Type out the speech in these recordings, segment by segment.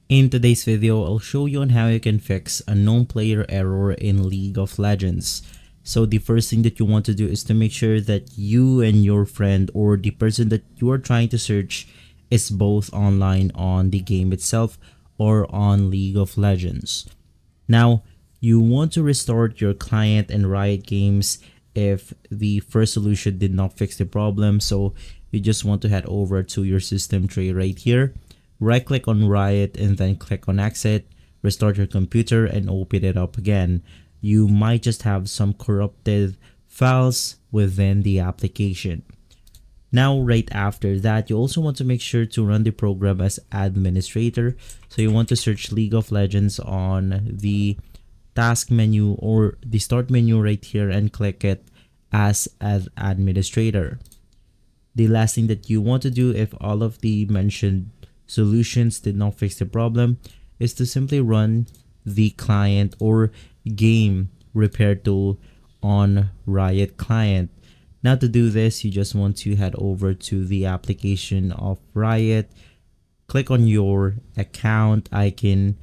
In today's video, I'll show you on how you can fix a known player error in League of Legends. So the first thing that you want to do is to make sure that you and your friend or the person that you are trying to search is both online on the game itself or on League of Legends. Now, you want to restart your client and Riot Games if the first solution did not fix the problem. So you just want to head over to your system tray right here. Right click on Riot and then click on exit, restart your computer and open it up again. You might just have some corrupted files within the application. Now right after that, you also want to make sure to run the program as administrator. So you want to search League of Legends on the task menu or the start menu right here and click it as administrator. The last thing that you want to do if all of the mentioned solutions did not fix the problem is to simply run the client or game repair tool on Riot client. Now to do this, you just want to head over to the application of Riot, click on your account icon,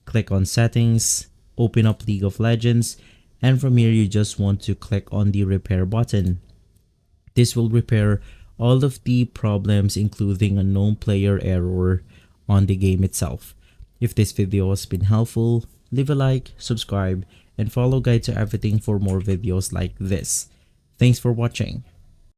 click on settings, open up League of Legends, and from here you just want to click on the repair button. This will repair all of the problems including a known player error on the game itself. If this video has been helpful, leave a like, subscribe, and follow Guide to Everything for more videos like this. Thanks for watching.